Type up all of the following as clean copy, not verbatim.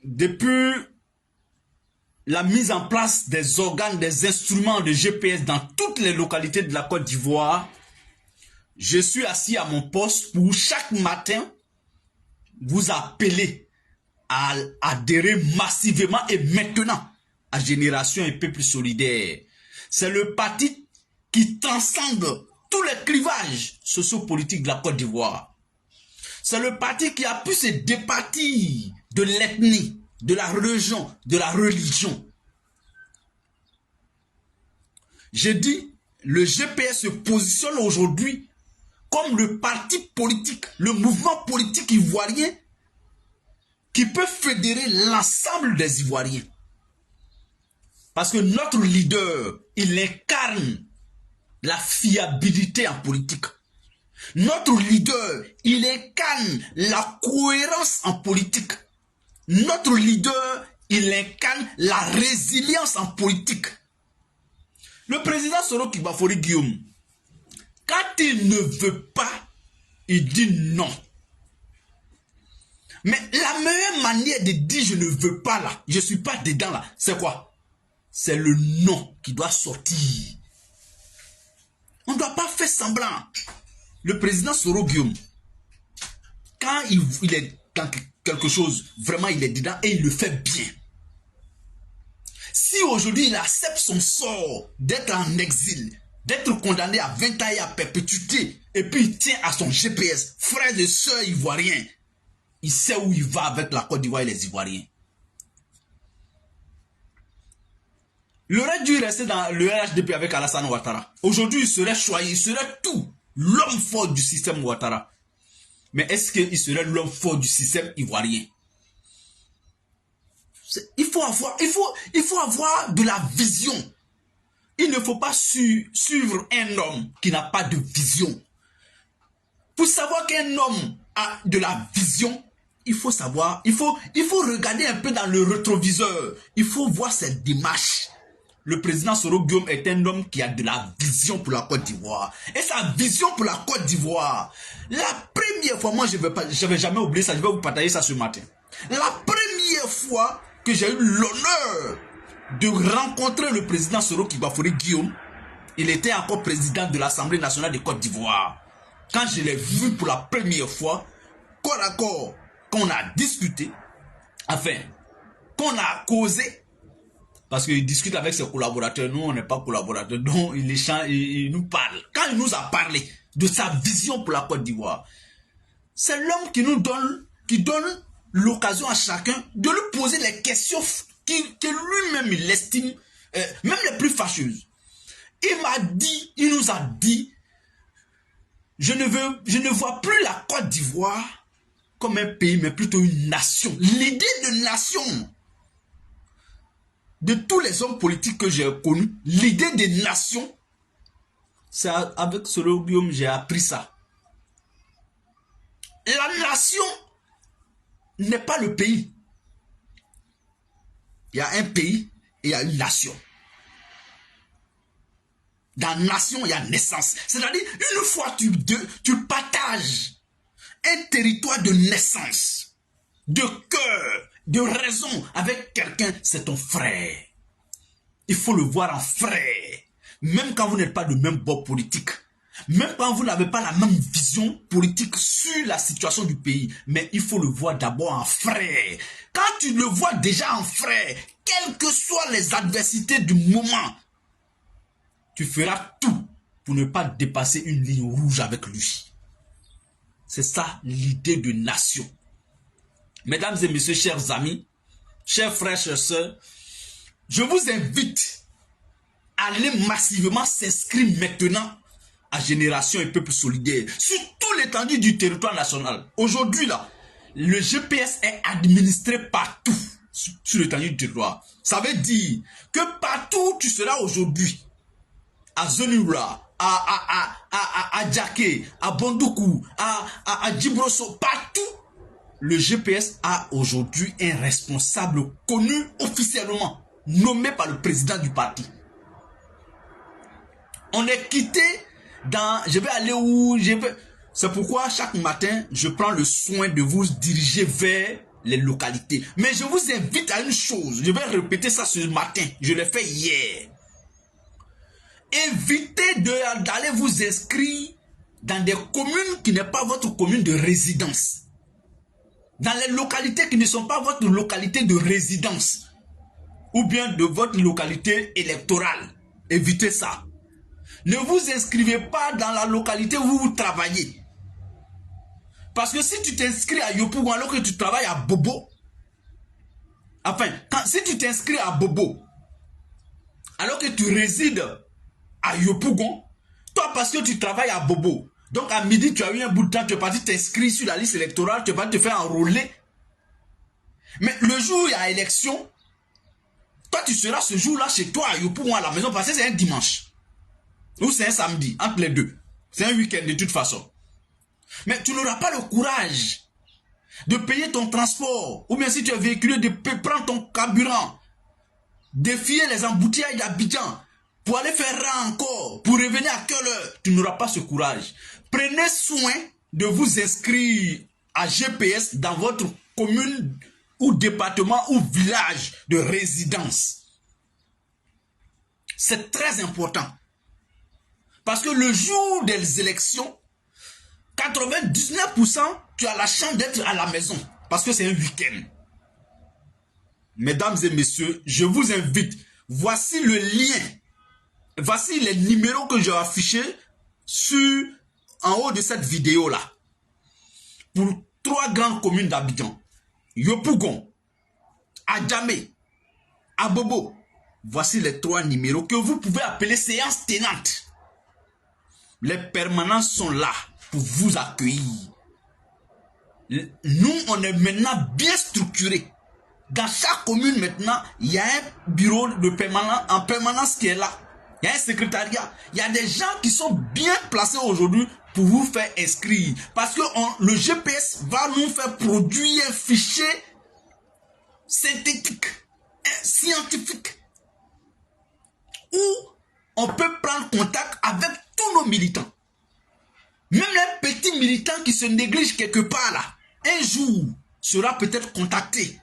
depuis la mise en place des organes, des instruments de GPS dans toutes les localités de la Côte d'Ivoire, je suis assis à mon poste pour chaque matin vous appeler à adhérer massivement et maintenant à Génération et Peuple Solidaire. C'est le parti qui transcende tous les clivages sociopolitiques de la Côte d'Ivoire. C'est le parti qui a pu se départir de l'ethnie, de la religion, J'ai dit, le GPS se positionne aujourd'hui comme le parti politique, le mouvement politique ivoirien qui peut fédérer l'ensemble des Ivoiriens. Parce que notre leader, il incarne la fiabilité en politique. Notre leader, il incarne la cohérence en politique. Notre leader, il incarne la résilience en politique. Le président Soro Kibafori Guillaume, quand il ne veut pas, il dit non. Mais la meilleure manière de dire je ne veux pas là, je ne suis pas dedans là, c'est quoi? C'est le non qui doit sortir. On ne doit pas faire semblant. Le président Soro Guillaume, quand il est dans quelque chose, vraiment il est dedans et il le fait bien. Si aujourd'hui il accepte son sort d'être en exil, d'être condamné à 20 ans et à perpétuité, et puis il tient à son GPS, frères et sœurs ivoiriens, il sait où il va avec la Côte d'Ivoire et les Ivoiriens. Il aurait dû rester dans le RHDP avec Alassane Ouattara. Aujourd'hui, il serait choyé, il serait tout. L'homme fort du système Ouattara. Mais est-ce qu'il serait l'homme fort du système ivoirien? Il faut avoir de la vision. Il ne faut pas suivre un homme qui n'a pas de vision. Pour savoir qu'un homme a de la vision, il faut savoir, il faut regarder un peu dans le rétroviseur. Il faut voir ses démarches. Le président Soro Guillaume est un homme qui a de la vision pour la Côte d'Ivoire. Et sa vision pour la Côte d'Ivoire, la première fois, moi je vais jamais oublier ça, je vais vous partager ça ce matin. La première fois que j'ai eu l'honneur de rencontrer le président Soro Kibafori Guillaume, il était encore président de l'Assemblée nationale de Côte d'Ivoire. Quand je l'ai vu pour la première fois, corps à corps, qu'on a discuté, enfin, qu'on a causé, parce qu'il discute avec ses collaborateurs, nous on n'est pas collaborateurs, donc il échange, il nous parle. Quand il nous a parlé de sa vision pour la Côte d'Ivoire, c'est l'homme qui donne l'occasion à chacun de lui poser les questions que lui-même il estime, même les plus fâcheuses. Il nous a dit, je ne vois plus la Côte d'Ivoire comme un pays, mais plutôt une nation. L'idée de nation, de tous les hommes politiques que j'ai connus, l'idée de nation, c'est avec Soro Guillaume j'ai appris ça. La nation n'est pas le pays. Il y a un pays et il y a une nation. Dans nation, il y a naissance. C'est-à-dire, une fois tu partages un territoire de naissance, de cœur, de raison avec quelqu'un, c'est ton frère. Il faut le voir en frère. Même quand vous n'êtes pas de même bord politique, même quand vous n'avez pas la même vision politique sur la situation du pays, mais il faut le voir d'abord en frère. Quand tu le vois déjà en frère, quelles que soient les adversités du moment, tu feras tout pour ne pas dépasser une ligne rouge avec lui. C'est ça l'idée de nation. Mesdames et messieurs, chers amis, chers frères, chers sœurs, je vous invite à aller massivement s'inscrire maintenant à Génération et Peuple Solidaire sur tout l'étendue du territoire national. Aujourd'hui, là, le GPS est administré partout sur l'étendue du territoire. Ça veut dire que partout où tu seras aujourd'hui, à Zonura, à Djaké, à Bondoukou, à Djibrosso, partout, le GPS a aujourd'hui un responsable connu officiellement, nommé par le président du parti. On est quitté dans... Je vais aller où je vais... C'est pourquoi chaque matin, je prends le soin de vous diriger vers les localités. Mais je vous invite à une chose, je vais répéter ça ce matin, je l'ai fait hier. Évitez d'aller vous inscrire dans des communes qui n'est pas votre commune de résidence. Dans les localités qui ne sont pas votre localité de résidence. Ou bien de votre localité électorale. Évitez ça. Ne vous inscrivez pas dans la localité où vous travaillez. Parce que si tu t'inscris à Yopougon alors que tu travailles à Bobo, enfin, si tu t'inscris à Bobo, alors que tu résides à Yopougon, toi parce que tu travailles à Bobo, donc à midi tu as eu un bout de temps, tu es parti t'inscrire sur la liste électorale, tu es parti te faire enrôler. Mais le jour où il y a élection, toi tu seras ce jour-là chez toi à Yopougon à la maison parce que c'est un dimanche. Ou c'est un samedi, entre les deux. C'est un week-end de toute façon. Mais tu n'auras pas le courage de payer ton transport. Ou bien si tu es véhiculé, de prendre ton carburant. Défier les embouteillages d'Abidjan. Pour aller faire rang encore. Pour revenir à quelle heure? Tu n'auras pas ce courage. Prenez soin de vous inscrire à GPS dans votre commune ou département ou village de résidence. C'est très important. Parce que le jour des élections, 99%, tu as la chance d'être à la maison. Parce que c'est un week-end. Mesdames et messieurs, je vous invite. Voici le lien. Voici les numéros que j'ai affichés en haut de cette vidéo-là. Pour 3 grandes communes d'Abidjan. Yopougon, Adjamé, Abobo. Voici les 3 numéros que vous pouvez appeler séance tenante. Les permanents sont là pour vous accueillir. Nous, on est maintenant bien structurés. Dans chaque commune maintenant, il y a un bureau de permanent, en permanence qui est là. Il y a un secrétariat. Il y a des gens qui sont bien placés aujourd'hui pour vous faire inscrire. Parce que le GPS va nous faire produire un fichier synthétique, scientifique, où on peut prendre contact avec tous nos militants. Même les petits militants qui se négligent quelque part là, un jour sera peut-être contacté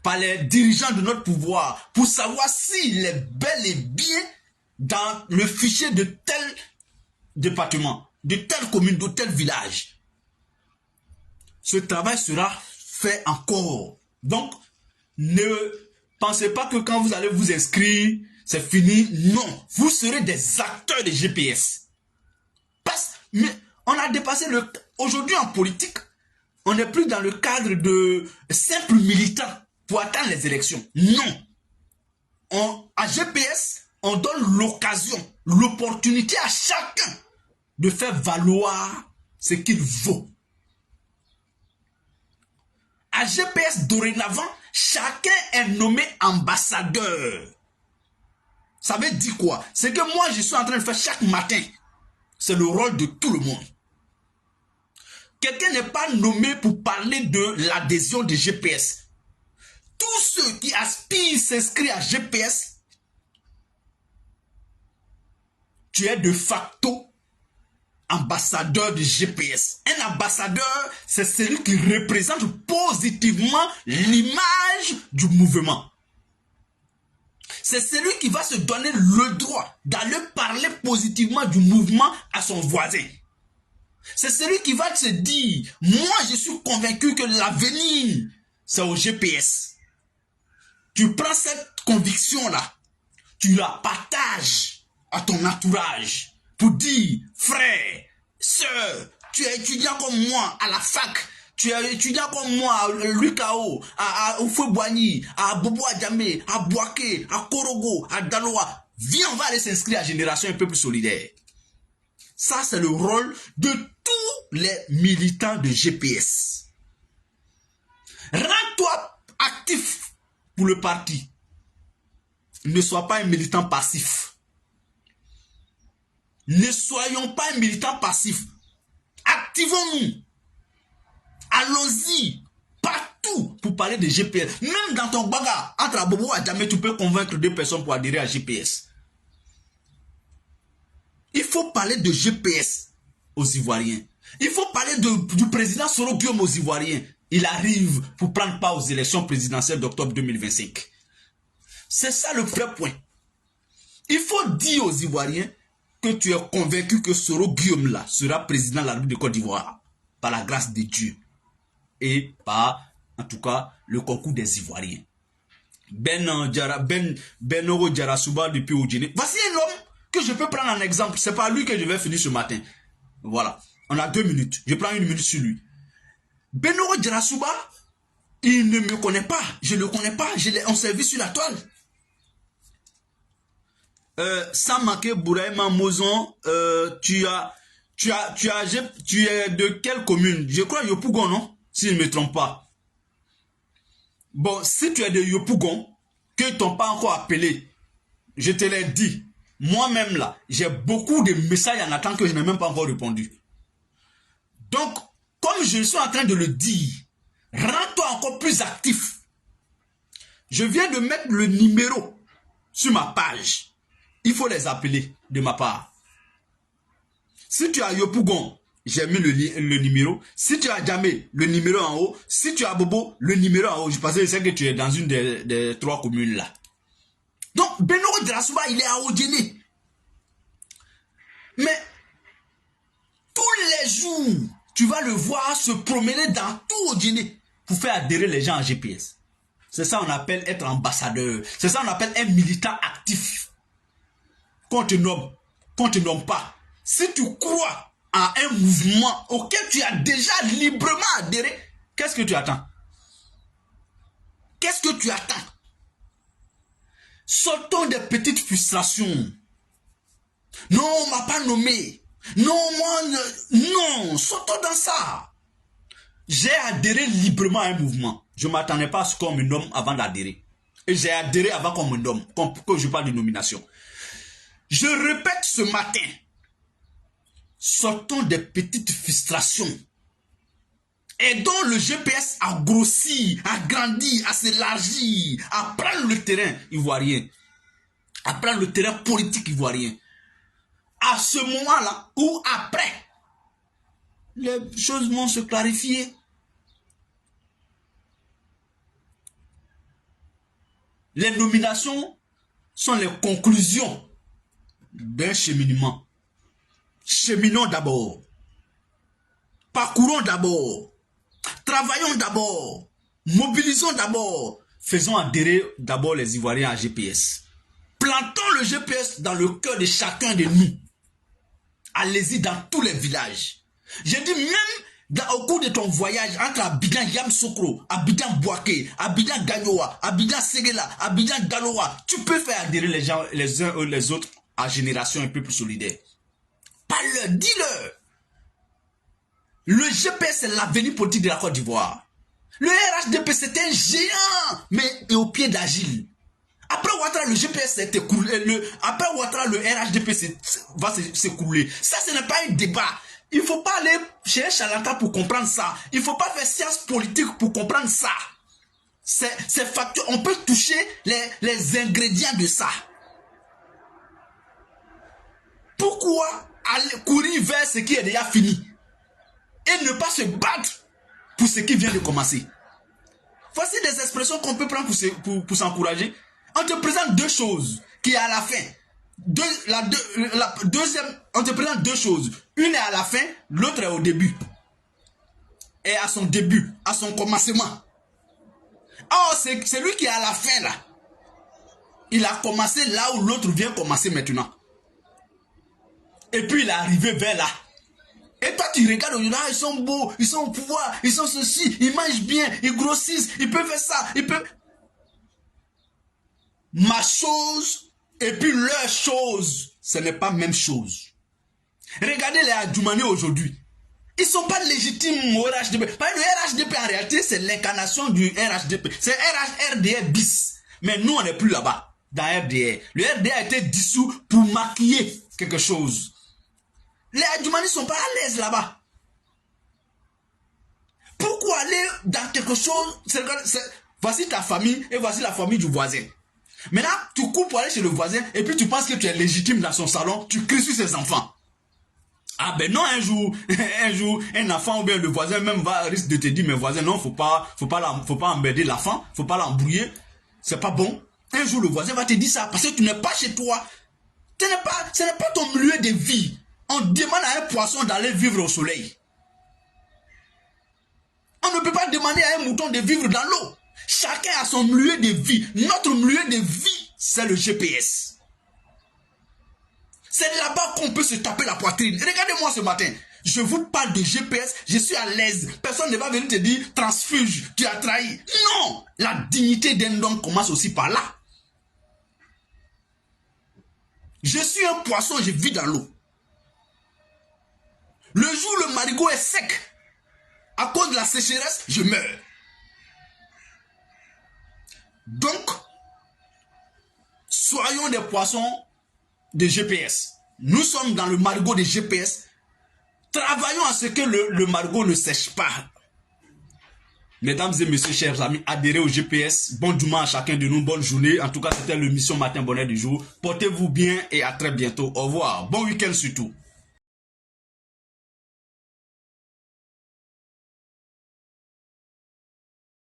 par les dirigeants de notre pouvoir pour savoir s'il est bel et bien dans le fichier de tel département, de telle commune, de tel village. Ce travail sera fait encore. Donc, ne pensez pas que quand vous allez vous inscrire, c'est fini. Non, vous serez des acteurs de GPS. Mais on a dépassé le... Aujourd'hui en politique, on n'est plus dans le cadre de simples militants pour atteindre les élections. Non. À GPS, on donne l'occasion, l'opportunité à chacun de faire valoir ce qu'il vaut. À GPS, dorénavant, chacun est nommé ambassadeur. Ça veut dire quoi? C'est que moi, je suis en train de faire chaque matin. C'est le rôle de tout le monde. Quelqu'un n'est pas nommé pour parler de l'adhésion de GPS. Tous ceux qui aspirent s'inscrire à GPS, tu es de facto ambassadeur de GPS. Un ambassadeur, c'est celui qui représente positivement l'image du mouvement. C'est celui qui va se donner le droit d'aller parler positivement du mouvement à son voisin. C'est celui qui va se dire, moi je suis convaincu que l'avenir, c'est au GPS. Tu prends cette conviction-là, tu la partages à ton entourage pour dire, frère, sœur, tu es étudiant comme moi à la fac, tu es étudiant comme moi à l'UKO, à Oufoué-Boigny, à Bobo Adjamé, à Boaké, à Korogo, à Daloa. Viens, on va aller s'inscrire à Génération Un Peuple Solidaire. Ça, c'est le rôle de tous les militants de GPS. Rends-toi actif pour le parti. Ne sois pas un militant passif. Ne soyons pas un militant passif. Activons-nous. Allons-y partout pour parler de GPS. Même dans ton bagarre, entre Bobo et Adjamé, tu peux convaincre 2 personnes pour adhérer à GPS. Il faut parler de GPS aux Ivoiriens. Il faut parler du président Soro Guillaume aux Ivoiriens. il arrive pour prendre part aux élections présidentielles d'octobre 2025. C'est ça le vrai point. Il faut dire aux Ivoiriens que tu es convaincu que Soro Guillaume là sera président de la République de Côte d'Ivoire par la grâce de Dieu et par, en tout cas, le concours des Ivoiriens. Benoro Djarasouba depuis Oudjene. Voici un homme que je peux prendre en exemple. C'est pas lui que je vais finir ce matin. Voilà. On a 2 minutes. Je prends 1 minute sur lui. Benoro Djarasouba, il ne me connaît pas. Je ne le connais pas. Je l'ai en service sur la toile. Sans manquer Bouraïma Mozon, tu es de quelle commune? Je crois Yopougon, non? Si je ne me trompe pas. Bon, si tu es de Yopougon, que t'ont pas encore appelé, je te l'ai dit. Moi-même là, j'ai beaucoup de messages en attente que je n'ai même pas encore répondu. Donc, comme je suis en train de le dire, rends-toi encore plus actif. Je viens de mettre le numéro sur ma page. Il faut les appeler de ma part. Si tu as Yopougon, j'ai mis le numéro. Si tu as Djamé, le numéro en haut. Si tu as Bobo, le numéro en haut. Parce que je sais que tu es dans une des 3 communes là. Donc, Benoro Djarasouba, il est à Oudjene. Mais, tous les jours, tu vas le voir se promener dans tout Oudjene pour faire adhérer les gens à GPS. C'est ça qu'on appelle être ambassadeur. C'est ça qu'on appelle un militant actif. Qu'on te nomme pas. Si tu crois à un mouvement auquel tu as déjà librement adhéré, qu'est-ce que tu attends? Qu'est-ce que tu attends? Sortons des petites frustrations. Non, on m'a pas nommé. Non, moi, non, sortons dans ça. J'ai adhéré librement à un mouvement. Je ne m'attendais pas à ce qu'on me nomme avant d'adhérer. Et j'ai adhéré avant qu'on me nomme, que je parle de nomination. Je répète ce matin, sortons des petites frustrations. Aidons le GPS à grossir, à grandir, à s'élargir, à prendre le terrain ivoirien, à prendre le terrain politique ivoirien. À ce moment-là, ou après, les choses vont se clarifier. Les nominations sont les conclusions d'un cheminement. Cheminons d'abord. Parcourons d'abord. Travaillons d'abord. Mobilisons d'abord. Faisons adhérer d'abord les Ivoiriens à GPS. Plantons le GPS dans le cœur de chacun de nous. Allez-y dans tous les villages. J'ai dit même au cours de ton voyage entre Abidjan Yamsoukro, Abidjan Bouaké, Abidjan Gagnoa, Abidjan Séguéla, Abidjan Galoa, tu peux faire adhérer les gens les uns les autres à Génération un peu plus solidaire. Parle-leur, dis-leur. Le GPS c'est l'avenir politique de la Côte d'Ivoire. Le RHDP c'était un géant, mais et au pied d'Agile. Après Ouattara, le GPS s'est écoulé. Après Ouattara, le RHDP va s'écouler. Ça, ce n'est pas un débat. Il ne faut pas aller chez un charlatan pour comprendre ça. Il ne faut pas faire science politique pour comprendre ça. C'est factuel. On peut toucher les ingrédients de ça. Pourquoi aller courir vers ce qui est déjà fini et ne pas se battre pour ce qui vient de commencer? Voici des expressions qu'on peut prendre pour s'encourager. On te présente 2 choses qui est à la fin. La deuxième, on te présente 2 choses. Une est à la fin, l'autre est au début. Et à son début, à son commencement. Oh, c'est lui qui est à la fin là. Il a commencé là où l'autre vient commencer maintenant. Et puis il est arrivé vers là. Et toi tu regardes, ils sont beaux, ils sont au pouvoir, ils sont ceci, ils mangent bien, ils grossissent, ils peuvent faire ça, ils peuvent... Ma chose et puis leur chose, ce n'est pas la même chose. Regardez les Adjoumani aujourd'hui. Ils ne sont pas légitimes au RHDP. Parce que le RHDP en réalité c'est l'incarnation du RHDP. C'est RDR bis. Mais nous on n'est plus là-bas, dans RDR. Le RDR a été dissous pour maquiller quelque chose. Les Adjoumani ne sont pas à l'aise là-bas. Pourquoi aller dans quelque chose? Voici ta famille et voici la famille du voisin. Maintenant, tu cours pour aller chez le voisin et puis tu penses que tu es légitime dans son salon, tu cries sur ses enfants. Ah ben non, un jour, un enfant ou bien le voisin même risque de te dire, mais voisin, non, faut pas emmerder l'enfant, faut pas l'embrouiller, c'est pas bon. Un jour, le voisin va te dire ça, parce que tu n'es pas chez toi. Ce n'est pas ton milieu de vie. On demande à un poisson d'aller vivre au soleil. On ne peut pas demander à un mouton de vivre dans l'eau. Chacun a son milieu de vie. Notre milieu de vie, c'est le GPS. C'est là-bas qu'on peut se taper la poitrine. Regardez-moi ce matin. Je vous parle de GPS, je suis à l'aise. Personne ne va venir te dire transfuge, tu as trahi. Non! La dignité d'un homme commence aussi par là. Je suis un poisson, je vis dans l'eau. Le jour où le marigot est sec, à cause de la sécheresse, je meurs. Donc, soyons des poissons de GPS. Nous sommes dans le marigot de GPS. Travaillons à ce que le marigot ne sèche pas. Mesdames et messieurs, chers amis, adhérez au GPS. Bon dimanche à chacun de nous, bonne journée. En tout cas, c'était l'émission Matin Bonheur du jour. Portez-vous bien et à très bientôt. Au revoir. Bon week-end surtout.